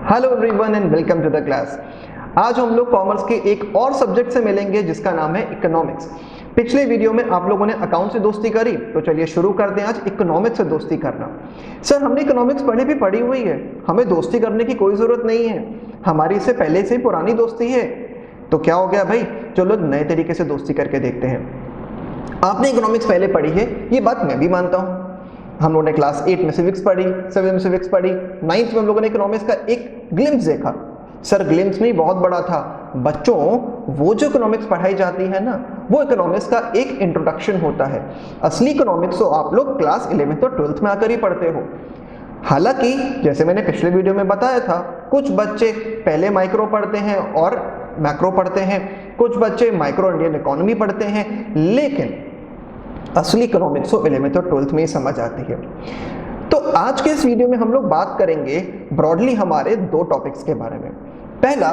Hello everyone and welcome to the class. आज हम लोग कॉमर्स के एक और सब्जेक्ट से मिलेंगे जिसका नाम है इकोनॉमिक्स। पिछले वीडियो में आप लोगों ने अकाउंट से दोस्ती करी, तो चलिए शुरू करते हैं आज इकोनॉमिक्स से दोस्ती करना। सर हमने इकोनॉमिक्स पढ़ी हुई है, हमें दोस्ती करने की कोई ज़रूरत नहीं है, हमारी इससे पहले से ही पुरानी दोस्ती है। तो क्या हो गया भाई, चलो नए तरीके से दोस्ती करके देखते हैं। आपने इकोनॉमिक्स पहले पढ़ी है, ये बात मैं भी मानता हूँ। हम लोगों ने क्लास 8 में सिविक्स पढ़ी, 7 में सिविक्स पढ़ी, 9th में हम लोगों ने इकोनॉमिक्स का एक ग्लिम्स देखा। सर ग्लिम्स नहीं, बहुत बड़ा था। बच्चों, वो जो इकोनॉमिक्स पढ़ाई जाती है ना, वो इकोनॉमिक्स का एक इंट्रोडक्शन होता है। असली इकोनॉमिक्स तो आप लोग क्लास 11th और 12th में आकर ही पढ़ते हो। हालांकि जैसे मैंने पिछले वीडियो में बताया था, कुछ बच्चे पहले माइक्रो पढ़ते हैं और मैक्रो पढ़ते हैं, कुछ बच्चे माइक्रो इंडियन इकोनॉमी पढ़ते हैं, लेकिन असली इकोनॉमिक्स तो 11th और 12th में ही समझ आती है। तो आज के इस वीडियो में हम लोग बात करेंगे ब्रॉडली हमारे दो टॉपिक्स के बारे में। पहला,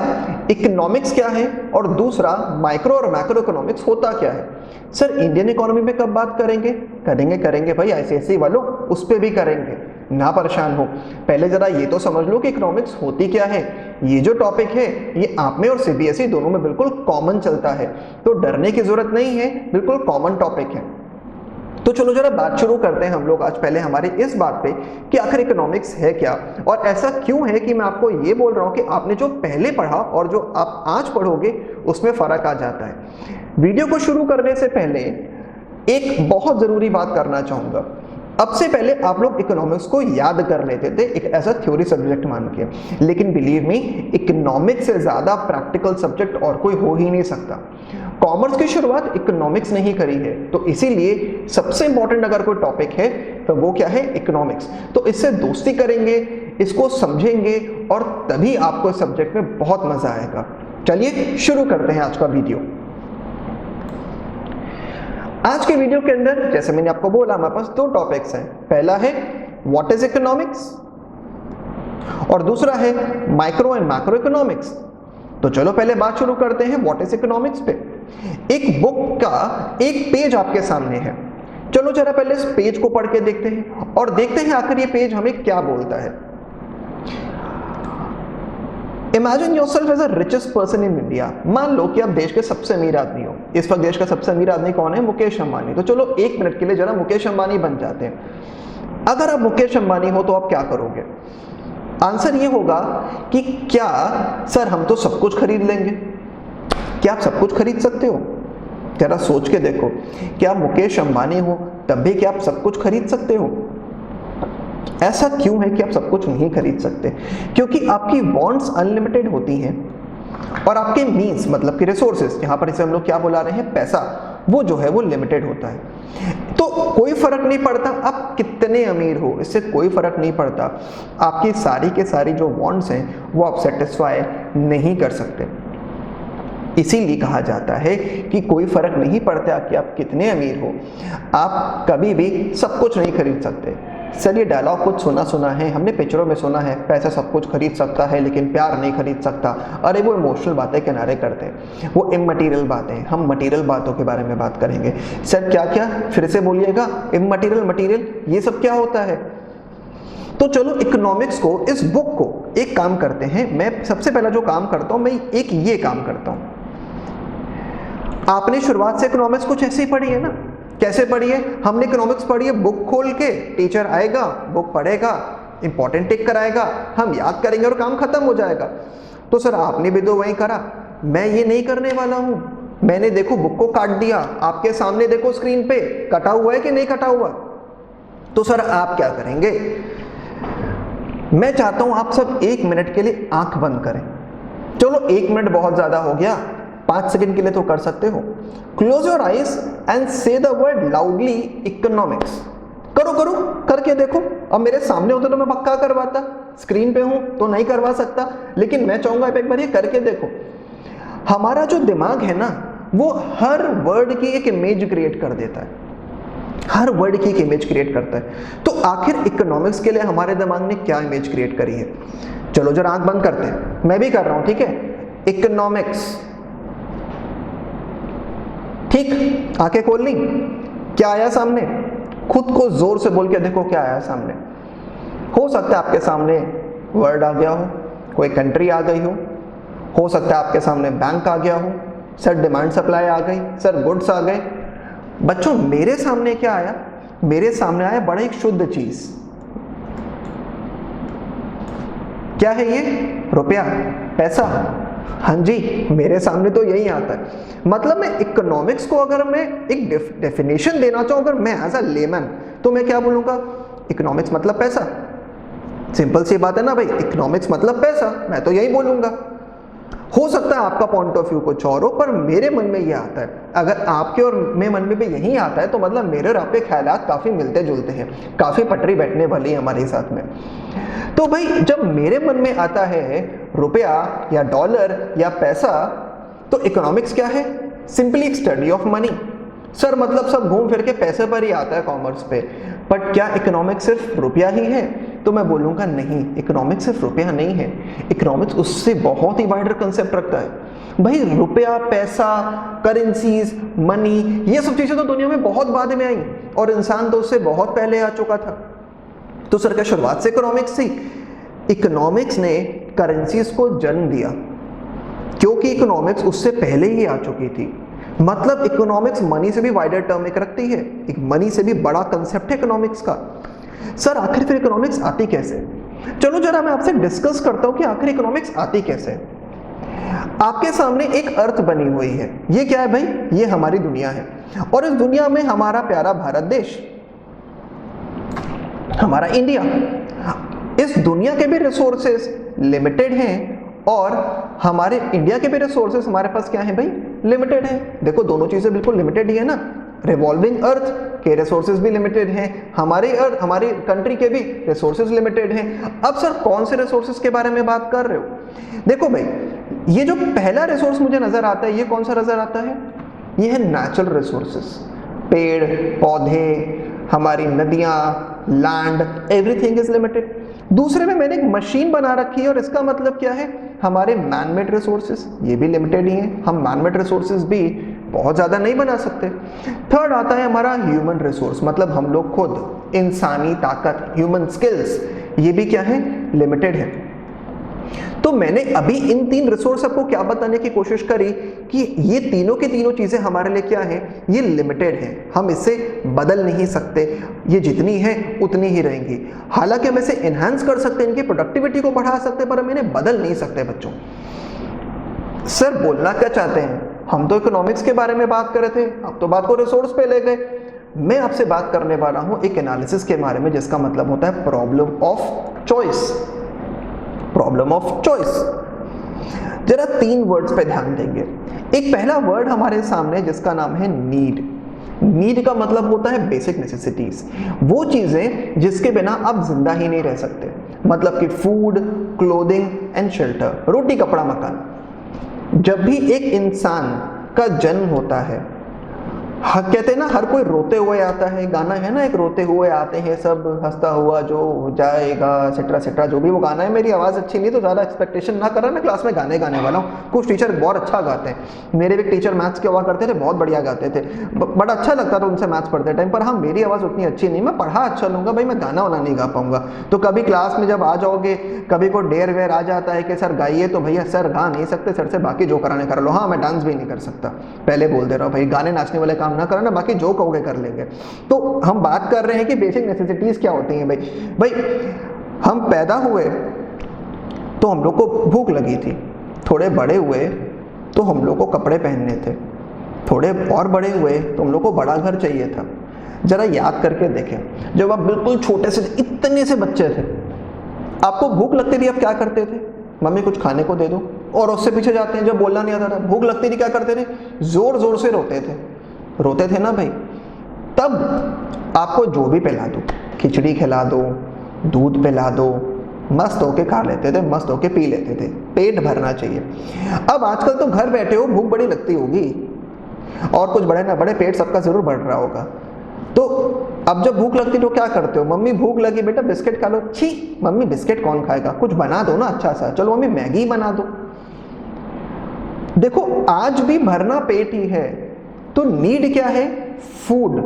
इकोनॉमिक्स क्या है, और दूसरा माइक्रो और मैक्रो इकोनॉमिक्स होता क्या है। सर इंडियन इकोनॉमी पे कब बात करेंगे? करेंगे भाई, आईसीएसई वालों उस पर भी करेंगे, ना परेशान हो। पहले जरा ये तो समझ लो कि इकोनॉमिक्स होती क्या है। ये जो टॉपिक है ये आप में और सीबीएसई दोनों में बिल्कुल कॉमन चलता है, तो डरने की जरूरत नहीं है, बिल्कुल कॉमन टॉपिक है। तो चलो जरा बात शुरू करते हैं हम लोग आज पहले हमारी इस बात पे कि आखिर इकोनॉमिक्स है क्या, और ऐसा क्यों है कि मैं आपको ये बोल रहा हूँ कि आपने जो पहले पढ़ा और जो आप आज पढ़ोगे उसमें फर्क आ जाता है। वीडियो को शुरू करने से पहले एक बहुत जरूरी बात करना चाहूंगा। अब से पहले आप लोग इकोनॉमिक्स को याद कर लेते थे एक ऐसा थ्योरी सब्जेक्ट मान के, लेकिन बिलीव मी, इकोनॉमिक्स से ज्यादा प्रैक्टिकल सब्जेक्ट और कोई हो ही नहीं सकता। कॉमर्स की शुरुआत इकोनॉमिक्स ने ही करी है, तो इसीलिए सबसे इंपॉर्टेंट अगर कोई टॉपिक है तो वो क्या है, इकोनॉमिक्स। तो इससे दोस्ती करेंगे, इसको समझेंगे, और तभी आपको इस सब्जेक्ट में बहुत मजा आएगा। चलिए शुरू करते हैं आज का वीडियो। आज के वीडियो के अंदर जैसे मैंने आपको बोला, हमारे पास दो टॉपिक्स हैं। पहला है व्हाट इज इकोनॉमिक्स, और दूसरा है माइक्रो एंड मैक्रो इकोनॉमिक्स। तो चलो पहले बात शुरू करते हैं व्हाट इज इकोनॉमिक्स पे। एक बुक का एक पेज आपके सामने है, चलो जरा पहले इस पेज को पढ़ के देखते हैं और देखते हैं आखिर ये पेज हमें क्या बोलता है। Imagine yourself as a richest person in India. मान लो कि आप देश के सबसे अमीर आदमी हो। इस वक्त देश का सबसे अमीर आदमी कौन है? मुकेश अंबानी। तो चलो एक मिनट के लिए जरा मुकेश अंबानी बन जाते हैं। अगर आप मुकेश अंबानी हो तो आप क्या करोगे? आंसर ये होगा कि क्या सर हम तो सब कुछ खरीद लेंगे। क्या आप सब कुछ खरीद सकते हो? जरा सोच के देखो, क्या आप मुकेश अंबानी हो तब भी क्या आप सब कुछ खरीद सकते हो? ऐसा क्यों है कि आप सब कुछ नहीं खरीद सकते? क्योंकि आपकी वांट्स अनलिमिटेड होती हैं और आपके मीन्स मतलब कि रिसोर्सेज, यहाँ पर इसे हम लोग क्या बुला रहे हैं, पैसा, वो जो है वो लिमिटेड होता है। तो कोई फर्क नहीं पड़ता आप कितने अमीर हो, इससे कोई फर्क नहीं पड़ता। आपकी सारी के सारी जो वांट्स हैं वो आप सेटिस्फाई नहीं कर सकते। इसीलिए कहा जाता है कि कोई फर्क नहीं पड़ता कि आप कितने अमीर हो, आप कभी भी सब कुछ नहीं खरीद सकते। सर ये डायलॉग कुछ सुना है, हमने पिक्चरों में सुना है, पैसा सब कुछ खरीद सकता है लेकिन प्यार नहीं खरीद सकता। अरे वो इमोशनल बातें किनारे करते हैं, वो इममटीरियल बातें। हम मटीरियल बातों के बारे में बात करेंगे। सर क्या क्या, फिर से बोलिएगा, इममटीरियल, मटीरियल, ये सब क्या होता है? तो चलो इकोनॉमिक्स को, इस बुक को, एक काम करते हैं। मैं सबसे पहला जो काम करता हूं, मैं एक ये काम करता हूं। आपने शुरुआत से इकोनॉमिक्स कुछ ऐसे ही पढ़ी है ना? कैसे पढ़ी है? हमने इकोनॉमिक्स पढ़ी है बुक खोल के, टीचर आएगा, बुक पढ़ेगा, इंपॉर्टेंट टिक कराएगा, हम याद करेंगे और काम खत्म हो जाएगा। तो सर आपने भी तो वही करा। मैं ये नहीं करने वाला हूं। मैंने देखो बुक को काट दिया, आपके सामने देखो स्क्रीन पे कटा हुआ है कि नहीं कटा हुआ। तो सर आप क्या करेंगे? मैं चाहता हूं आप सब 1 मिनट के लिए आंख बंद करें। चलो 1 मिनट बहुत ज्यादा हो गया, 5 सेकंड के लिए तो कर सकते हो। क्लोज योर आईज एंड से द वर्ड लाउडली इकोनॉमिक्स। करो करके देखो। अब मेरे सामने होते तो मैं पक्का करवाता, स्क्रीन पे हूं तो नहीं करवा सकता, लेकिन मैं चाहूंगा आप एक बार ये करके देखो। हमारा जो दिमाग है ना, वो हर वर्ड की एक इमेज क्रिएट कर देता है, हर वर्ड की एक इमेज क्रिएट करता है। तो आखिर इकोनॉमिक्स के लिए हमारे दिमाग ने क्या इमेज क्रिएट करी है? चलो जरा आंख बंद करते हैं, मैं भी कर रहा हूं, ठीक है। इकोनॉमिक्स, ठीक, आंखें खोल ली। क्या आया सामने? खुद को जोर से बोल के देखो क्या आया सामने। हो सकता है आपके सामने वर्ड आ गया हो, कोई कंट्री आ गई हो सकता है आपके सामने बैंक आ गया हो, सर डिमांड सप्लाई आ गई, सर गुड्स आ गए। बच्चों मेरे सामने क्या आया? मेरे सामने आया बड़ा एक शुद्ध चीज। क्या है ये? रुपया, पैसा। हाँ जी, मेरे सामने तो यही आता है। मतलब मैं इकोनॉमिक्स को अगर मैं एक डेफिनेशन देना चाहूं, अगर मैं एज अ लेमैन, तो मैं क्या बोलूंगा? इकोनॉमिक्स मतलब पैसा। सिंपल सी बात है ना भाई, इकोनॉमिक्स मतलब पैसा, मैं तो यही बोलूंगा। हो सकता है आपका पॉइंट ऑफ व्यू कुछ और हो, पर मेरे मन में ये आता है। अगर आपके और मेरे मन में भी यही आता है तो मतलब मेरे और आपके ख्यालात काफी मिलते जुलते हैं, काफी पटरी बैठने वाली है हमारे साथ में। तो भाई जब मेरे मन में आता है रुपया या डॉलर या पैसा, तो इकोनॉमिक्स क्या है? सिंपली एक स्टडी ऑफ मनी। सर मतलब सब घूम फिर के पैसे पर ही आता है कॉमर्स पे, बट क्या इकोनॉमिक्स सिर्फ रुपया ही है? तो मैं बोलूँगा नहीं, इकोनॉमिक्स सिर्फ रुपया नहीं है। इकोनॉमिक्स उससे बहुत ही वाइडर कंसेप्ट रखता है। भाई रुपया, पैसा, करेंसीज, मनी, ये सब चीज़ें तो दुनिया में बहुत बाद में आई और इंसान तो उससे बहुत पहले आ चुका था। तो सर क्या शुरुआत से इकोनॉमिक्स थी? इकोनॉमिक्स ने करेंसीज को जन्म दिया क्योंकि इकोनॉमिक्स उससे पहले ही आ चुकी थी। मतलब इकोनॉमिक्स मनी से भी वाइडर टर्म एक रखती है, एक मनी से भी बड़ा कंसेप्ट है इकोनॉमिक्स का। सर आखिर फिर इकोनॉमिक्स आती कैसे? चलो जरा मैं आपसे डिस्कस करता हूं कि आखिर इकोनॉमिक्स आती कैसे। आपके सामने एक अर्थ बनी हुई है, ये क्या है भाई? ये हमारी दुनिया है और इस दुनिया में हमारा प्यारा भारत देश, हमारा इंडिया। इस दुनिया के भी रिसोर्सेस लिमिटेड हैं और हमारे इंडिया के भी रिसोर्सेस हमारे पास क्या है भाई? लिमिटेड है। देखो दोनों चीजें बिल्कुल लिमिटेड ही है ना। रिवॉल्विंग अर्थ के रिसोर्सेज भी लिमिटेड हैं, हमारी कंट्री के भी रिसोर्सेज लिमिटेड हैं। अब सर कौन से रिसोर्सेज के बारे में बात कर रहे हो? देखो भाई, ये जो पहला रिसोर्स मुझे नजर आता है, ये कौन सा नजर आता है? ये है नेचुरल रिसोर्सेज, पेड़ पौधे, हमारी नदियां, लैंड, एवरीथिंग इज लिमिटेड। दूसरे में मैंने एक मशीन बना रखी है और इसका मतलब क्या है? हमारे मैनमेड रिसोर्सेज, ये भी लिमिटेड ही हैं। हम मैनमेड रिसोर्सेज भी बहुत ज़्यादा नहीं बना सकते। थर्ड आता है हमारा ह्यूमन रिसोर्स, मतलब हम लोग खुद, इंसानी ताकत, ह्यूमन स्किल्स, ये भी क्या है? लिमिटेड है। तो मैंने अभी इन तीन रिसोर्स आपको क्या बताने की कोशिश करी कि ये तीनों की तीनों चीजें हमारे लिए क्या है? ये लिमिटेड है, हम इससे बदल नहीं सकते, ये जितनी है उतनी ही रहेंगी। हालांकि हम इसे एनहांस कर सकते हैं, इनकी प्रोडक्टिविटी को बढ़ा सकते हैं, पर हम इन्हें बदल नहीं सकते। बच्चों सर बोलना क्या चाहते हैं? हम तो इकोनॉमिक्स के बारे में बात कर रहे थे, अब तो बात को रिसोर्स पे ले गए। मैं आपसे बात करने वाला हूं एक एनालिसिस के बारे में जिसका मतलब होता है problem of choice. Problem of choice, जरा तीन वर्ड्स पे ध्यान देंगे। एक पहला वर्ड हमारे सामने जिसका नाम है नीड। नीड का मतलब होता है बेसिक नेसेसिटीज, वो चीजें जिसके बिना आप जिंदा ही नहीं रह सकते। मतलब कि फूड, क्लोथिंग एंड शेल्टर, रोटी कपड़ा मकान। जब भी एक इंसान का जन्म होता है, कहते हैं ना हर कोई रोते हुए आता है, गाना है ना एक, रोते हुए आते हैं सब, हंसता हुआ जो हो जाएगा, सेट्रा सेट्रा, जो भी वो गाना है। मेरी आवाज़ अच्छी नहीं तो ज़्यादा एक्सपेक्टेशन ना करना, मैं क्लास में गाने गाने वाला हूँ। कुछ टीचर बहुत अच्छा गाते हैं, मेरे भी टीचर मैथ्स के हुआ करते थे, बहुत बढ़िया गाते थे, बड़ा अच्छा लगता था उनसे मैथ्स पढ़ते टाइम। पर हाँ, मेरी आवाज़ उतनी अच्छी नहीं, मैं पढ़ा अच्छा लूँगा भाई, मैं गाना वाना नहीं गा पाऊँगा। तो कभी क्लास में जब आ जाओगे, कभी कोई डेयर वेयर आ जाता है कि सर गाइए, तो भैया सर गा नहीं सकते, सर से बाकी जो कराने कर लो। हाँ, मैं डांस भी नहीं कर सकता, पहले बोल दे रहा हूँ भाई, गाने नाचने वाले काम ना करना, बाकी जो कहोगे कर लेंगे। तो हम बात कर रहे हैं कि बेसिक नेसेसिटीज क्या होती हैं भाई। हम पैदा हुए तो हम लोग को भूख लगी थी, थोड़े बड़े हुए तो हम लोग को कपड़े पहनने थे, थोड़े और बड़े हुए तो हम लोग को बड़ा घर चाहिए था। जरा याद करके देखें, जब आप बिल्कुल छोटे से, इतने से बच्चे थे, आपको भूख लगती थी, आप क्या करते थे? मम्मी कुछ खाने को दे दो, और उससे पीछे जाते हैं। जब बोलना नहीं आता था, भूख लगती थी, क्या करते थे? जोर जोर से रोते थे ना भाई। तब आपको जो भी पिला दो, खिचड़ी खिला दो, दूध पिला दो, मस्त होके खा लेते थे, मस्त होके पी लेते थे, पेट भरना चाहिए। अब आजकल तो घर बैठे हो, भूख बड़ी लगती होगी, और कुछ बड़े ना बड़े पेट सबका जरूर बढ़ रहा होगा। तो अब जब भूख लगती तो क्या करते हो? मम्मी भूख लगी बेटा बिस्किट खा लो। छी मम्मी, बिस्किट कौन खाएगा, कुछ बना दो ना अच्छा सा। चलो मम्मी मैगी बना दो। देखो आज भी भरना पेट ही है, तो नीड क्या है? फूड।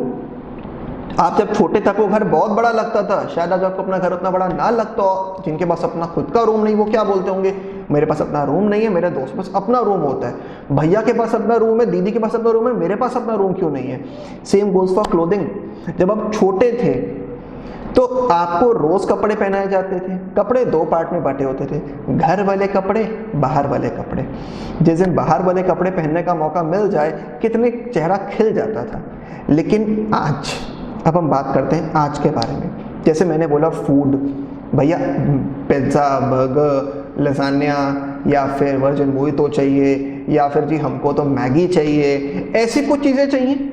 आप जब छोटे थे आपको घर बहुत बड़ा लगता था, शायद आज आपको अपना घर उतना बड़ा ना लगता हो। जिनके पास अपना खुद का रूम नहीं वो क्या बोलते होंगे, मेरे पास अपना रूम नहीं है, मेरे दोस्त के पास अपना रूम होता है, भैया के पास अपना रूम है, दीदी के पास अपना रूम है, मेरे पास अपना रूम क्यों नहीं है। Same goes for clothing. जब आप छोटे थे तो आपको रोज कपड़े पहनाए जाते थे। कपड़े दो पार्ट में बांटे होते थे, घर वाले कपड़े, बाहर वाले कपड़े। जिस दिन बाहर वाले कपड़े पहनने का मौका मिल जाए कितने चेहरा खिल जाता था। लेकिन आज, अब हम बात करते हैं आज के बारे में। जैसे मैंने बोला फूड, भैया पिज्ज़ा, बर्गर, लसान्या या फिर वर्जिन मोहितो चाहिए, या फिर जी हमको तो मैगी चाहिए, ऐसी कुछ चीज़ें चाहिए।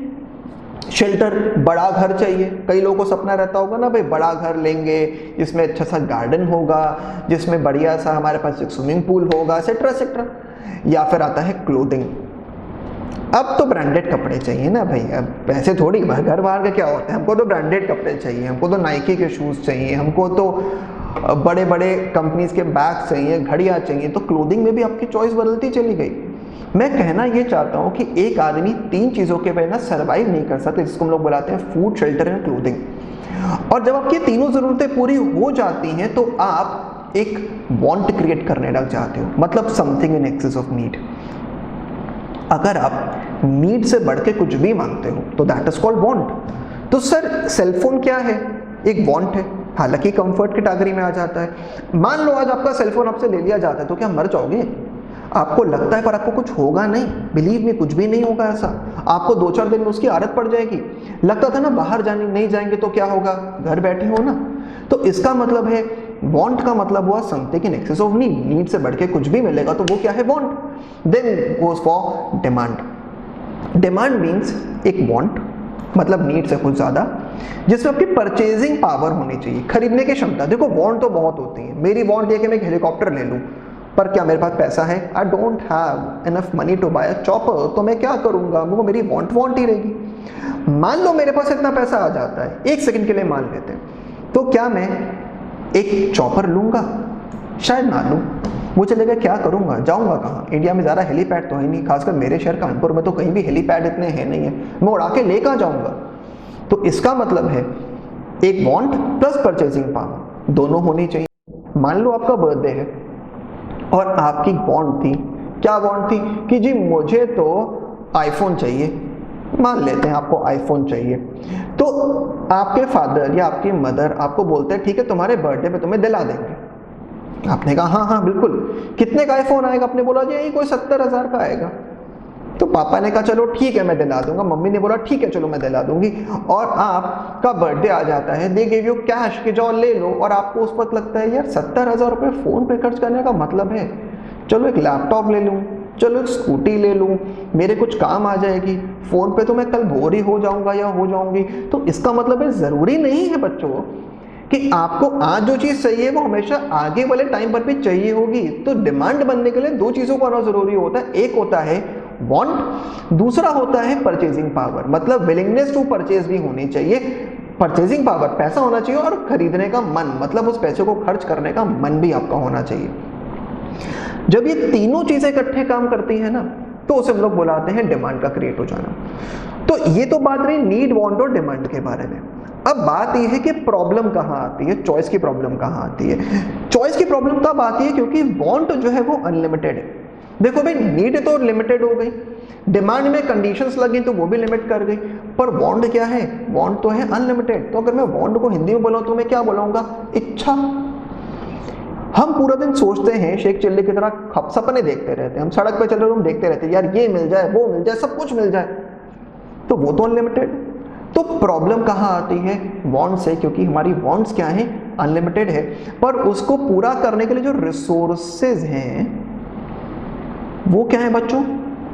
शेल्टर, बड़ा घर चाहिए। कई लोगों को सपना रहता होगा ना भाई बड़ा घर लेंगे जिसमें अच्छा सा गार्डन होगा, जिसमें बढ़िया सा हमारे पास एक स्विमिंग पूल होगा, एक्सेट्रा एक्सेट्रा। या फिर आता है क्लोथिंग। अब तो ब्रांडेड कपड़े चाहिए ना भाई, अब पैसे थोड़ी घर बाहर के क्या होते हैं, हमको तो ब्रांडेड कपड़े चाहिए, हमको तो नाइकी के शूज़ चाहिए, हमको तो बड़े बड़े कंपनीज के बैग चाहिए, घड़ियाँ चाहिए। तो क्लोथिंग में भी आपकी चॉइस बदलती चली गई। मैं कहना ये चाहता हूँ कि एक आदमी तीन चीज़ों के बिना सर्वाइव नहीं कर सकते, जिसको हम लोग बुलाते हैं फूड, शेल्टर एंड क्लोथिंग। और जब आपकी तीनों ज़रूरतें पूरी हो जाती हैं तो आप एक वांट क्रिएट करने लग जाते हो, मतलब something in excess of need. अगर आप नीड से बढ़ के कुछ भी मांगते हो तो दैट इज कॉल्ड वांट। तो सर सेलफोन क्या है, एक वांट है, हालांकि कंफर्ट कैटेगरी में आ जाता है। मान लो आज आपका सेलफोन आपसे ले लिया जाता है तो क्या मर जाओगे? आपको लगता है पर आपको कुछ होगा नहीं, बिलीव में कुछ भी नहीं होगा ऐसा। आपको 2-4 दिन में उसकी आदत पड़ जाएगी। लगता था ना बाहर जाने नहीं जाएंगे तो क्या होगा, घर बैठे हो ना। तो इसका मतलब है वांट का मतलब हुआ something in excess of need. Need से बढ़ के कुछ भी मिलेगा तो वो क्या है, want. Then goes for demand. Demand means एक वांट, मतलब नीड से कुछ ज्यादा, जिसमें आपकी परचेजिंग पावर होनी चाहिए, खरीदने की क्षमता। देखो वांट तो बहुत होती है। मेरी वांट ये कि मैं एक हेलीकॉप्टर ले लूं, पर क्या मेरे पास पैसा है? I don't have enough money to buy a chopper. तो मैं क्या करूंगा, वो मेरी वांट ही रहेगी। मान लो मेरे पास इतना पैसा आ जाता है, एक सेकंड के लिए मान लेते हैं, तो क्या मैं एक चॉपर लूंगा? शायद ना लूं। मुझे लगा क्या करूंगा, जाऊंगा कहाँ? इंडिया में ज़्यादा हेलीपैड तो है नहीं, खासकर मेरे शहर कानपुर में तो कहीं भी हेलीपैड इतने हैं नहीं है, मैं उड़ा के ले कहाँ जाऊंगा? तो इसका मतलब है एक वांट प्लस परचेजिंग पावर दोनों होनी चाहिए। मान लो आपका बर्थडे है और आपकी वांट थी, क्या वांट थी कि जी मुझे तो आईफोन चाहिए। मान लेते हैं आपको आईफोन चाहिए, तो आपके फादर या आपकी मदर आपको बोलते हैं ठीक है तुम्हारे बर्थडे पे तुम्हें दिला देंगे। आपने कहा हाँ हाँ बिल्कुल, कितने का आईफोन आएगा? आपने बोला जी यही कोई 70,000 का आएगा। तो पापा ने कहा चलो ठीक है मैं दिला दूंगा, मम्मी ने बोला ठीक है चलो मैं दिला दूंगी, और आपका बर्थडे आ जाता है, दे गिव यू कैश कि जाओ ले लो, और आपको उस वक्त लगता है यार 70,000 रुपये फ़ोन पे खर्च करने का मतलब है चलो एक लैपटॉप ले लूँ, चलो एक स्कूटी ले लूँ, मेरे कुछ काम आ जाएगी, फ़ोन पे तो मैं कल बोर ही हो जाऊँगा या हो जाऊँगी। तो इसका मतलब है ज़रूरी नहीं है बच्चों कि आपको आज जो चीज़ चाहिए वो हमेशा आगे वाले टाइम पर भी चाहिए होगी। तो डिमांड बनने के लिए दो चीज़ों को आना ज़रूरी होता है, एक होता है वांट, दूसरा होता है परचेजिंग पावर, मतलब विलिंगनेस टू परचेज भी होनी चाहिए। परचेजिंग पावर पैसा होना चाहिए, और खरीदने का मन, मतलब उस पैसे को खर्च करने का मन भी आपका होना चाहिए। जब ये तीनों चीजें इकट्ठे काम करती है ना तो उसे हम लोग बुलाते हैं डिमांड का क्रिएट हो जाना। तो ये तो बात रही नीड, वांट और डिमांड के बारे में। अब बात यह है कि प्रॉब्लम कहाँ आती है, चॉइस की प्रॉब्लम कहाँ आती है। चॉइस की प्रॉब्लम तब आती है क्योंकि वांट जो है वो अनलिमिटेड है। देखो भाई नीड तो लिमिटेड हो गई, डिमांड में कंडीशंस लगी तो वो भी लिमिट कर गई, पर वांट क्या है? वांट तो है अनलिमिटेड। तो अगर मैं वांट को हिंदी में बोलाऊं तो मैं क्या बोलाऊंगा? इच्छा। हम पूरा दिन सोचते हैं, शेख चिल्ली की तरह सपने देखते रहते हैं, हम सड़क पे चल रहे हम देखते रहते हैं यार ये मिल जाए वो मिल जाए सब कुछ मिल जाए, तो वो तो अनलिमिटेड। तो प्रॉब्लम कहाँ आती है? वांट से, क्योंकि हमारी वांट्स क्या है? अनलिमिटेड है, पर उसको पूरा करने के लिए जो रिसोर्सेज हैं वो क्या है बच्चों?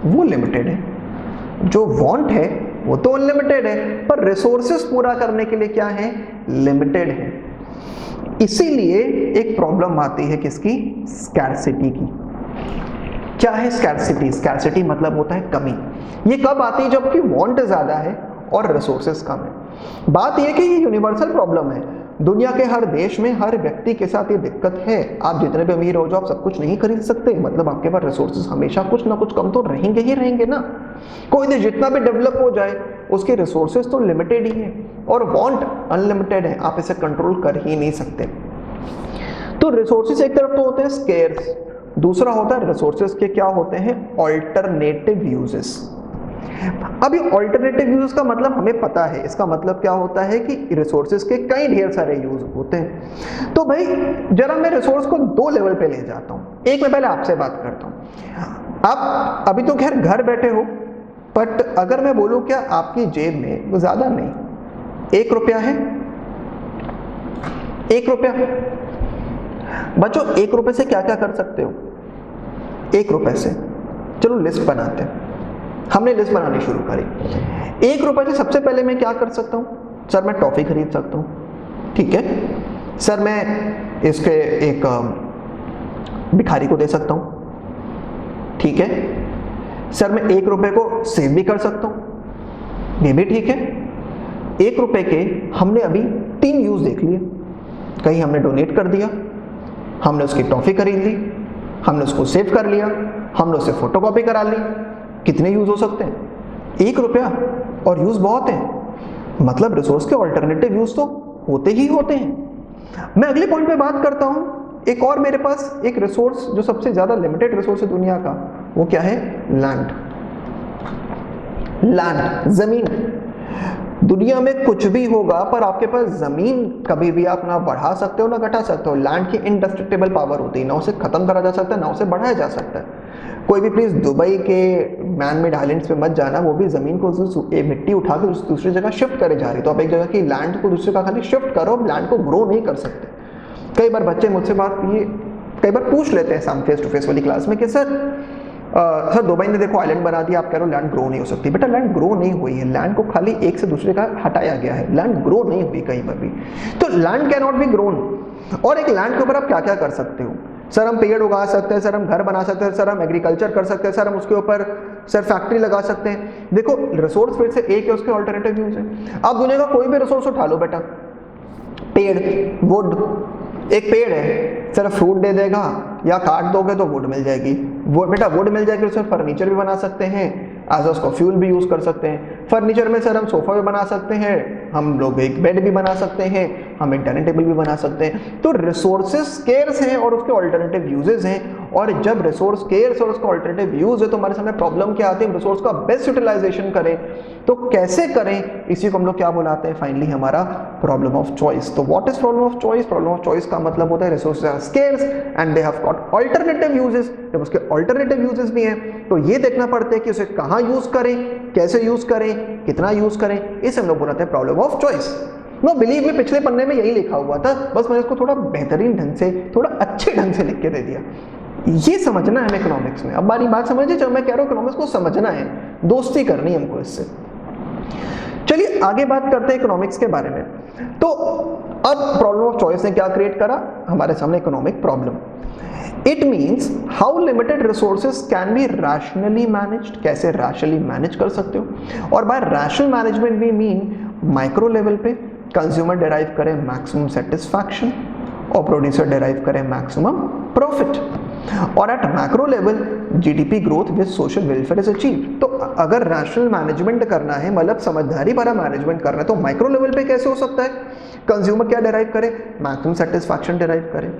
वो लिमिटेड है। जो वांट है वो तो अनलिमिटेड है, पर रिसोर्सेज पूरा करने के लिए क्या है? लिमिटेड है। इसीलिए एक प्रॉब्लम आती है किसकी? स्कैर्सिटी की। क्या है स्कैर्सिटी? स्कैर्सिटी मतलब होता है कमी। ये कब आती है? जबकि वांट ज्यादा है और रिसोर्सेज कम है। बात यह कि ये यूनिवर्सल प्रॉब्लम है, दुनिया के हर देश में हर व्यक्ति के साथ ये दिक्कत है। आप जितने भी अमीर हो जाओ, आप सब कुछ नहीं खरीद सकते, मतलब आपके पास रिसोर्सेज हमेशा कुछ ना कुछ कम तो रहेंगे ही रहेंगे ना। कोई देश जितना भी डेवलप हो जाए उसके रिसोर्सेज तो लिमिटेड ही है और वांट अनलिमिटेड है, आप इसे कंट्रोल कर ही नहीं सकते। तो रिसोर्सेज एक तरफ तो होते हैं स्केर्स, दूसरा होता है रिसोर्सेज के क्या होते हैं, ऑल्टरनेटिव यूजेस। अब ये ऑल्टरनेटिव यूज का मतलब हमें पता है, इसका मतलब क्या होता है कि रिसोर्सेज के कई ढेर सारे यूज होते हैं। तो भाई जरा मैं रिसोर्स को दो लेवल पे ले जाता हूँ। एक मैं पहले आपसे बात करता हूँ, आप अभी तो खैर घर बैठे हो, बट अगर मैं बोलूँ क्या आपकी जेब में ज्यादा नहीं 1 रुपया है, 1 रुपया, बच्चों 1 रुपये से क्या क्या कर सकते हो? 1 रुपये से चलो लिस्ट बनाते हैं। हमने लिस्ट बनानी शुरू करी। 1 रुपये से सबसे पहले मैं क्या कर सकता हूँ? सर मैं टॉफी खरीद सकता हूँ, ठीक है। सर मैं इसके एक भिखारी को दे सकता हूँ, ठीक है। सर मैं 1 रुपये को सेव भी कर सकता हूँ, ये भी ठीक है। 1 रुपये के हमने अभी 3 यूज देख लिए। कहीं हमने डोनेट कर दिया, हमने उसकी टॉफी खरीद ली, हमने उसको सेव कर लिया, हमने उसे फोटोकॉपी करा ली। कितने यूज हो सकते हैं? 1 रुपया, और यूज बहुत है। मतलब रिसोर्स के ऑल्टरनेटिव यूज तो होते ही होते हैं। मैं अगले पॉइंट पे बात करता हूं। एक और मेरे पास एक रिसोर्स जो सबसे ज्यादा लिमिटेड रिसोर्स है दुनिया का, वो क्या है? लैंड। लैंड, जमीन। दुनिया में कुछ भी होगा पर आपके पास जमीन कभी भी आप ना बढ़ा सकते हो ना घटा सकते हो। लैंड की इनडेस्ट्रक्टिबल पावर होती है, ना उसे खत्म करा जा सकता है ना उसे बढ़ाया जा सकता है। कोई भी प्लीज दुबई के मैन मेड आइलैंड्स पे मत जाना, वो भी जमीन को मिट्टी उठा के दूसरी जगह शिफ्ट करे जा रही। तो आप एक जगह की लैंड को दूसरी जगह खाली शिफ्ट करो, लैंड को ग्रो नहीं कर सकते। कई बार बच्चे मुझसे बात ये कई बार पूछ लेते हैं सामने फेस टू फेस वाली क्लास में कि सर दुबई ने देखो आइलैंड बना दिया, आप कह रहे हो लैंड ग्रो नहीं हो सकती। बेटा लैंड ग्रो नहीं हुई है, लैंड को खाली एक से दूसरे का हटाया गया है, लैंड ग्रो नहीं हुई कहीं पर भी। तो land can not be grown. और एक लैंड के ऊपर आप क्या क्या कर सकते हो? सर हम पेड़ उगा सकते हैं, सर हम घर बना सकते हैं, सर हम एग्रीकल्चर कर सकते हैं, सर हम उसके ऊपर सर फैक्ट्री लगा सकते हैं। देखो रिसोर्स फिर से एक है, उसके ऑल्टरनेटिव यूज है। आप दुनिया का कोई भी रिसोर्स उठा लो बेटा, पेड़, वुड, एक पेड़ है सर फ्रूट दे देगा, या काट दोगे तो वुड मिल जाएगी, वो बेटा वुड मिल जाएगी। उसमें फर्नीचर भी बना सकते हैं, एज उसको फ्यूल भी यूज कर सकते हैं। फर्नीचर में सर हम सोफा भी बना सकते हैं, हम लोग एक बेड भी बना सकते हैं, हम एक डाइनिंग टेबल भी बना सकते हैं। तो रिसोर्सेज स्केर्स हैं और उसके ऑल्टरनेटिव यूजेस हैं। और जब रिसोर्स स्केर्स और उसका ऑल्टरनेटिव यूज है तो हमारे सामने प्रॉब्लम क्या आती है? रिसोर्स का बेस्ट यूटिलाइजेशन करें तो कैसे करें? इसी को हम लोग क्या बुलाते हैं? फाइनली हमारा प्रॉब्लम ऑफ चॉइस। तो what is problem of choice? Problem of choice का मतलब होता है resources are scarce and they have got alternative uses. जब उसके ऑल्टरनेटिव यूजेस भी हैं तो ये देखना पड़ता है कि उसे कहां यूज करें, कैसे यूज करें, कितना यूज करें। इसे हम लोग बुलाते हैं problem of choice. Know believe में पिछले पन्ने में यही लिखा हुआ था, बस मैंने इसको थोड़ा बेहतरीन ढंग से, थोड़ा अच्छे ढंग से लिख के दे दिया। ये समझना है इकोनॉमिक्स में। अब हमारी बात समझिए, जब मैं कह रहा हूं इकोनॉमिक्स को समझना है, दोस्ती करनी है हमको इससे। चलिए आगे बात करते हैं इकोनॉमिक्स के बारे में। तो अब प्रॉब्लम ऑफ चॉइस ने क्या क्रिएट करा हमारे सामने? Economic problem. It means how limited resources can be rationally managed. कैसे रैशनली मैनेज कर सकते हो? और by rational management we mean micro level पे कंज्यूमर डिराइव करे मैक्सिमम सेटिस्फैक्शन और प्रोड्यूसर डिराइव करे मैक्सिमम प्रॉफिट। और at macro level GDP growth with social welfare is achieved. तो अगर रैशनल मैनेजमेंट करना है, मतलब समझदारी भरा मैनेजमेंट करना है, तो माइक्रो लेवल पे कैसे हो सकता है? कंज्यूमर क्या डिराइव करे? मैक्सिमम सेटिस्फैक्शन डिराइव करे।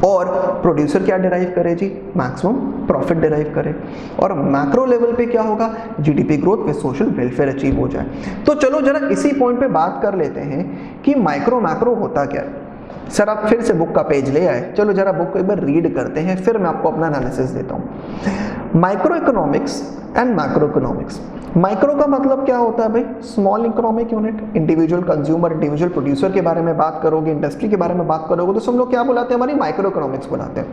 और प्रोड्यूसर क्या डिराइव करे जी? मैक्सिमम प्रॉफिट डिराइव करे। और मैक्रो लेवल पे क्या होगा? GDP growth with social welfare achieve हो जाए। तो चलो जरा इसी पॉइंट पे बात कर लेते हैं कि माइक्रो मैक्रो होता क्या है। सर आप फिर से बुक का पेज ले आए, चलो जरा बुक को एक बार रीड करते हैं, फिर मैं आपको अपना एनालिसिस देता हूँ। Micro economics and macro economics. Micro का मतलब क्या होता है भाई? Small economic unit, individual consumer, individual producer के बारे में बात करोगे, इंडस्ट्री के बारे में बात करोगे तो हम लोग क्या बुलाते हैं? हमारी माइक्रो इकोनॉमिक्स बुलाते हैं।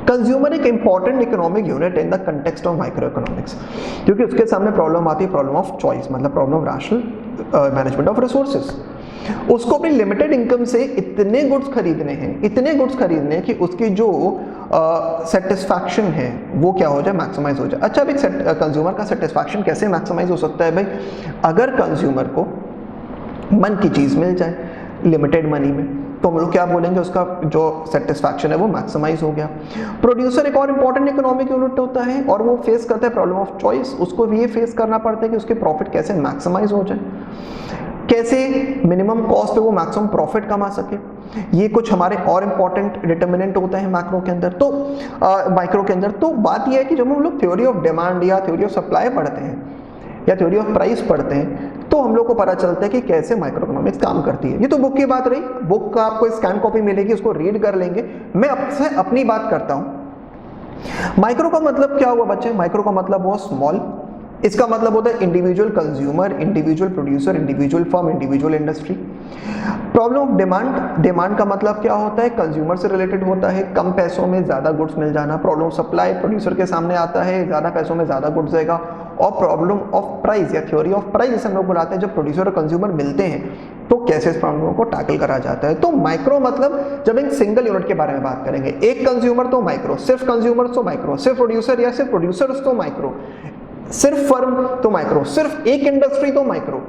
कंज्यूमर एक important economic unit in the context of micro economics, क्योंकि उसके सामने प्रॉब्लम आती है प्रॉब्लम ऑफ चॉइस, मतलब problem of rational management of resources. उसको अपनी लिमिटेड इनकम से इतने गुड्स खरीदने हैं, इतने गुड्स खरीदने हैं कि उसकी जो सेटिस्फैक्शन है वो क्या हो जाए? मैक्सिमाइज हो जाए। अच्छा अब एक कंज्यूमर का सेटिस्फैक्शन कैसे मैक्सिमाइज हो सकता है भाई? अगर कंज्यूमर को मन की चीज मिल जाए। लिमिटेड मनी में, तो हम लोग क्या बोलेंगे, उसका जो सेटिस्फैक्शन है वो मैक्सिमाइज हो गया। प्रोड्यूसर एक और इंपॉर्टेंट इकोनॉमिक यूनिट होता है और वो फेस करता है प्रॉब्लम ऑफ चॉइस। उसको भी ये फेस करना पड़ता है कि उसके प्रॉफिट कैसे मैक्सिमाइज हो जाए, कैसे मिनिमम कॉस्ट पे वो मैक्सिमम प्रॉफिट कमा सके। ये कुछ हमारे और इंपॉर्टेंट डिटर्मिनेंट होता है मैक्रो के अंदर। तो माइक्रो के अंदर तो बात ये है कि जब हम लोग थ्योरी ऑफ डिमांड या थ्योरी ऑफ सप्लाई पढ़ते हैं या थ्योरी ऑफ प्राइस पढ़ते हैं तो हम लोग को पता चलता है कि कैसे माइक्रो इकोनॉमिक्स काम करती है। ये तो बुक की बात रही, बुक का आपको स्कैन कॉपी मिलेगी, उसको रीड कर लेंगे। मैं आपसे अपनी बात करता हूं। माइक्रो का मतलब क्या हुआ बच्चे? माइक्रो का मतलब हुआ स्मॉल। इसका मतलब होता है individual consumer, individual producer, individual firm, individual industry. Problem of demand, demand का मतलब क्या होता है? कंज्यूमर से रिलेटेड होता है, कम पैसों में ज्यादा गुड्स मिल जाना। प्रॉब्लम ऑफ सप्लाई, प्रोड्यूसर के सामने आता है, ज्यादा पैसों में ज्यादा गुड्स देगा। और प्रॉब्लम ऑफ प्राइस या थ्योरी ऑफ प्राइस जिसे हम लोग बुलाते हैं, जब प्रोड्यूसर और कंज्यूमर मिलते हैं तो कैसे इस प्रॉब्लम को टैकल करा जाता है। तो माइक्रो मतलब जब एक सिंगल यूनिट के बारे में बात करेंगे, एक कंज्यूमर तो माइक्रो, सिर्फ कंज्यूमर तो माइक्रो, सिर्फ प्रोड्यूसर या सिर्फ प्रोड्यूसर्स तो माइक्रो, सिर्फ फर्म तो माइक्रो, सिर्फ एक इंडस्ट्री तो माइक्रो,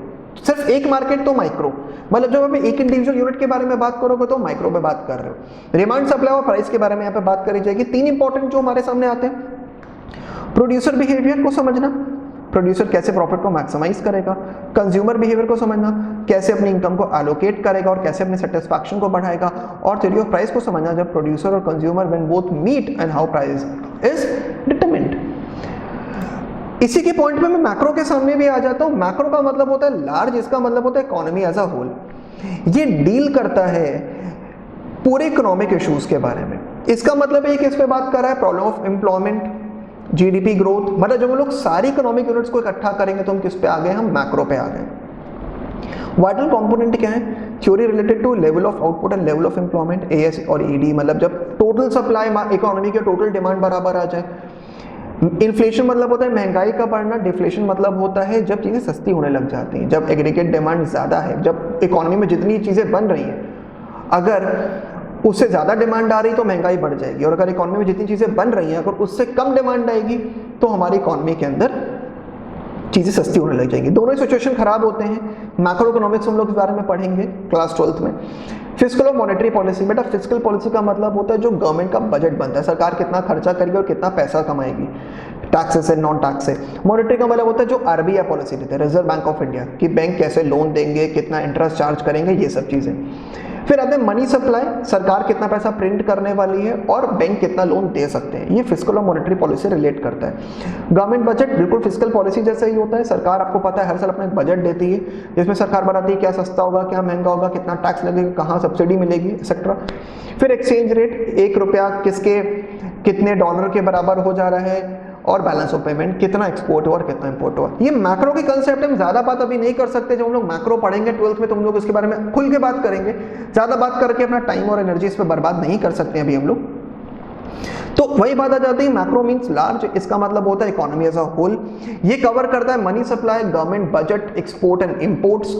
सिर्फ एक मार्केट तो माइक्रो। मतलब जब आप एक इंडिविजुअल यूनिट के बारे में बात करोगे तो माइक्रो पे बात कर रहे हो। डिमांड, सप्लाई और प्राइस के बारे में यहाँ पे बात करी जाएगी। तीन इंपॉर्टेंट जो हमारे सामने आते हैं, प्रोड्यूसर बिहेवियर को समझना, प्रोड्यूसर कैसे प्रॉफिट को मैक्सिमाइज करेगा। कंज्यूमर बिहेवियर को समझना, कैसे अपनी इनकम को एलोकेट करेगा और कैसे अपने सेटिस्फैक्शन को बढ़ाएगा। और थ्योरी ऑफ प्राइस को समझना, जब प्रोड्यूसर और consumer when both meet and how price is determined. इसी के पॉइंट पे मैं मैक्रो के सामने भी आ जाता हूं। मैक्रो का मतलब होता है लार्ज, इसका मतलब होता है इकोनॉमी एज अ होल। ये डील करता है पूरे इकोनॉमिक इश्यूज के बारे में। इसका मतलब है कि इस पे बात कर रहा है problem of employment, GDP growth. मतलब जब हम लोग सारी इकोनॉमिक यूनिट्स को इकट्ठा करेंगे तो हम किस पे आ गए? हम मैक्रो पे आ गए। वाइटल कंपोनेंट क्या है? Theory related to level of output and level of employment, AS और ईडी। मतलब जब टोटल सप्लाई इकोनॉमी के टोटल डिमांड बराबर आ जाए। इन्फ्लेशन मतलब होता है महंगाई का बढ़ना। डिफ्लेशन मतलब होता है जब चीजें सस्ती होने लग जाती हैं, जब एग्रीगेट डिमांड ज्यादा है, जब इकोनॉमी में जितनी चीजें बन रही हैं अगर उससे ज्यादा डिमांड आ रही तो महंगाई बढ़ जाएगी, और अगर इकोनॉमी में जितनी चीजें बन रही हैं अगर उससे कम डिमांड आएगी तो हमारी इकोनॉमी के अंदर चीजें सस्ती होने लग जाएंगी। दोनों ही सिचुएशन खराब होते हैं। मैक्रो इकोनॉमिक्स हम लोग इस बारे में पढ़ेंगे क्लास 12th में। फिस्कल और मॉनेटरी पॉलिसी, बेटा फिस्कल पॉलिसी का मतलब होता है जो गवर्नमेंट का बजट बनता है, सरकार कितना खर्चा करेगी और कितना पैसा कमाएगी, टैक्सेस से, नॉन टैक्स से। मॉनेटरी का मतलब होता है जो आरबीआई पॉलिसी देता है, रिजर्व बैंक ऑफ इंडिया, कि बैंक कैसे लोन देंगे, कितना इंटरेस्ट चार्ज करेंगे, ये सब चीजें। फिर आते हैं मनी सप्लाई, सरकार कितना पैसा प्रिंट करने वाली है और बैंक कितना लोन दे सकते हैं। ये फिस्कल और मॉनेटरी पॉलिसी रिलेट करता है। गवर्नमेंट बजट बिल्कुल फिस्कल पॉलिसी जैसा ही होता है। सरकार, आपको पता है, हर साल अपना एक बजट देती है जिसमें सरकार बताती है क्या सस्ता होगा, क्या महंगा होगा, कितना टैक्स लगेगा, कहाँ सब्सिडी मिलेगी, एक्सेट्रा। फिर एक्सचेंज रेट, 1 रुपया किसके कितने डॉलर के बराबर हो जा रहा है, और बैलेंस ऑफ पेमेंट, कितना एक्सपोर्ट हुआ और कितना इंपोर्ट हुआ। ये मैक्रो के कंसेप्ट हम ज्यादा बात अभी नहीं कर सकते। जब हम लोग मैक्रो पढ़ेंगे 12th में तो हम लोग इसके बारे में खुल के बात करेंगे। ज्यादा बात करके अपना टाइम और एनर्जी इस पर बर्बाद नहीं कर सकते अभी हम लोग। तो वही बात आ जाती है, मैक्रो मींस लार्ज, इसका मतलब होता है इकोनॉमी एज अ होल। ये कवर करता है money supply, government budget, export and imports,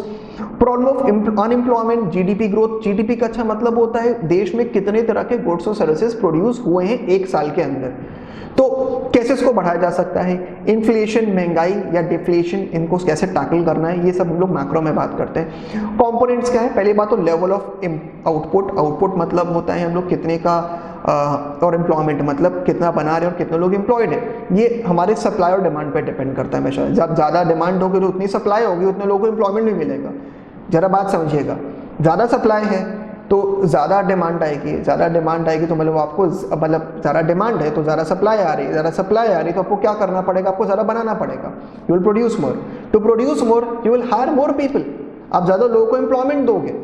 problem of unemployment, GDP growth. GDP का अच्छा मतलब होता है देश में कितने तरह के गुड्स और सर्विसेज प्रोड्यूस हुए हैं एक साल के अंदर, तो कैसे इसको बढ़ाया जा सकता है। इन्फ्लेशन, महंगाई या डिफ्लेशन, इनको कैसे टैकल करना है, ये सब हम लोग मैक्रो में बात करते हैं। कंपोनेंट्स क्या है? पहली बात तो लेवल ऑफ आउटपुट। आउटपुट मतलब होता है हम लोग कितने का, और एम्प्लॉयमेंट मतलब कितना बना रहे हैं और कितने लोग एम्प्लॉयड है। ये हमारे सप्लाई और डिमांड पे डिपेंड करता है हमेशा। जब ज़्यादा डिमांड होगी तो उतनी सप्लाई होगी, उतने लोगों को एम्प्लॉयमेंट भी मिलेगा। जरा बात समझिएगा, ज़्यादा सप्लाई है तो ज़्यादा डिमांड आएगी, ज़्यादा डिमांड आएगी तो मतलब आपको, मतलब ज़्यादा डिमांड है तो ज़्यादा सप्लाई आ रही है, ज़्यादा सप्लाई आ रही है तो आपको क्या करना पड़ेगा, आपको ज़्यादा बनाना पड़ेगा। You will produce more, to produce more you will hire more people. आप ज़्यादा लोगों को एम्प्लॉयमेंट दोगे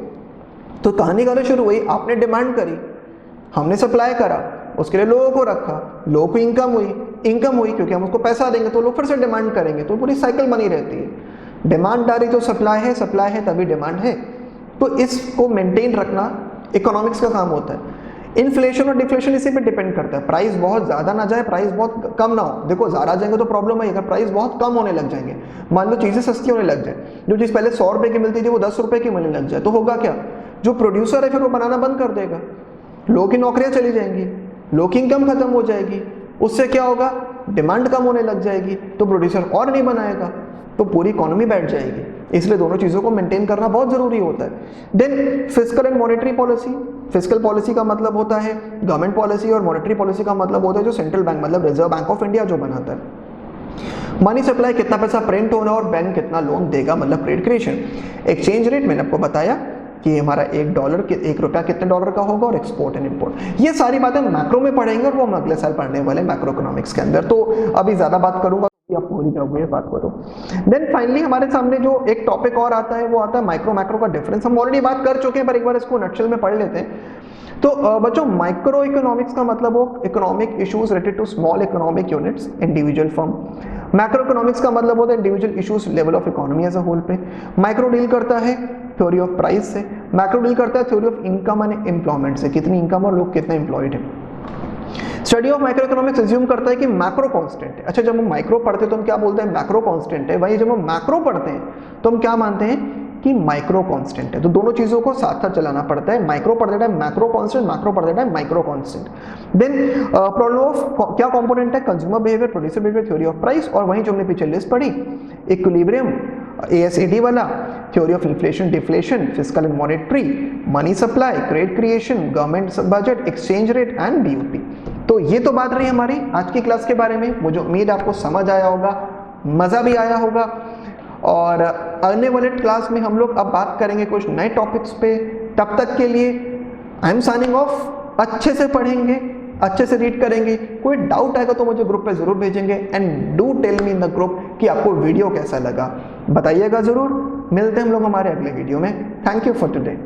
तो कहानी कहाँ शुरू हुई, आपने डिमांड करी, हमने सप्लाई करा, उसके लिए लोगों को रखा, लोगों को इनकम हुई क्योंकि हम उसको पैसा देंगे तो लोग फिर से डिमांड करेंगे, तो पूरी साइकिल बनी रहती है। डिमांड आ रही तो सप्लाई है तभी डिमांड है। तो इसको मेंटेन रखना इकोनॉमिक्स का काम होता है। इन्फ्लेशन और डिफ्लेशन इसी पे डिपेंड करता है। प्राइस बहुत ज़्यादा ना जाए, प्राइस बहुत कम ना हो। देखो ज़्यादा जाएंगे तो प्रॉब्लम है, अगर प्राइस बहुत कम होने लग जाएंगे, मान लो चीज़ें सस्ती होने लग जाए, जो चीज़ पहले 100 रुपये की मिलती थी वो 10 रुपये की मिलने लग जाए, तो होगा क्या, जो प्रोड्यूसर है फिर वो बनाना बंद कर देगा, लोगों की नौकरियाँ चली जाएंगी, लोगों की इनकम खत्म हो जाएगी। उससे क्या होगा, डिमांड कम होने लग जाएगी तो प्रोड्यूसर और नहीं बनाएगा, तो पूरी इकोनॉमी बैठ जाएगी। इसलिए दोनों चीज़ों को मेंटेन करना बहुत ज़रूरी होता है। Then fiscal and monetary policy. Fiscal policy का मतलब होता है गवर्नमेंट पॉलिसी, और मॉनेटरी पॉलिसी का मतलब होता है जो सेंट्रल बैंक मतलब रिजर्व बैंक ऑफ इंडिया जो बनाता है। मनी सप्लाई, कितना पैसा प्रिंट हो रहा है और बैंक कितना लोन देगा, मतलब क्रेडिट क्रिएशन। एक्सचेंज रेट मैंने आपको बताया कि हमारा एक रुपया कितने डॉलर का होगा, और एक्सपोर्ट एंड इंपोर्ट। ये सारी बातें मैक्रो में पढ़ेंगे और वो हम अगले साल पढ़ने वाले मैक्रो इकोनॉमिक्स के अंदर। तो अभी ज्यादा बात करूंगा आप पूरी करोगे बात को। तो देन फाइनली हमारे सामने जो एक टॉपिक और आता है वो आता है माइक्रो मैक्रो का डिफरेंस। हम ऑलरेडी बात कर चुके हैं पर एक बार इसको नटशेल में पढ़ लेते हैं। तो बच्चों माइक्रो इकोनॉमिक्स का मतलब हो economic issues related to small economic units, individual firm. Macro economics का मतलब होता है individual issues level of economy as a whole पे। माइक्रो डील करता है थ्योरी ऑफ प्राइस से, मैक्रो डील करता है theory of income and employment से, कितनी इनकम और लोग कितने एम्प्लॉयड है। Study of micro economics assume करता है कि मैक्रो कांस्टेंट है। अच्छा, जब हम माइक्रो पढ़ते हैं तो हम क्या बोलते हैं, मैक्रो कांस्टेंट है। वहीं जब हम मैक्रो पढ़ते हैं तो हम क्या मानते हैं कि माइक्रो कांस्टेंट है। तो दोनों चीजों को साथ साथ चलाना पड़ता है। माइक्रो पढ़ते टाइम मैक्रो कांस्टेंट, मैक्रो पढ़ते time micro constant. Then problem of क्या कंपोनेंट है, consumer behaviour, producer behaviour, theory of price, और वहीं जो हमने पीछे लिस्ट पढ़ी इक्विलिब्रियम ASAD वाला, theory of inflation deflation, fiscal and monetary, money supply, credit creation, government budget, exchange rate and BOP। तो ये तो बात रही हमारी आज की क्लास के बारे में। मुझे उम्मीद आपको समझ आया होगा, मजा भी आया होगा। और आने वाले क्लास में हम लोग अब बात करेंगे कुछ नए टॉपिक्स पे। तब तक के लिए आई एम साइनिंग ऑफ। अच्छे से पढ़ेंगे, अच्छे से रीड करेंगे। कोई डाउट आएगा तो मुझे ग्रुप पे जरूर भेजेंगे। And do tell me in the group कि आपको वीडियो कैसा लगा, बताइएगा जरूर। मिलते हैं हम लोग हमारे अगले वीडियो में। Thank you for today.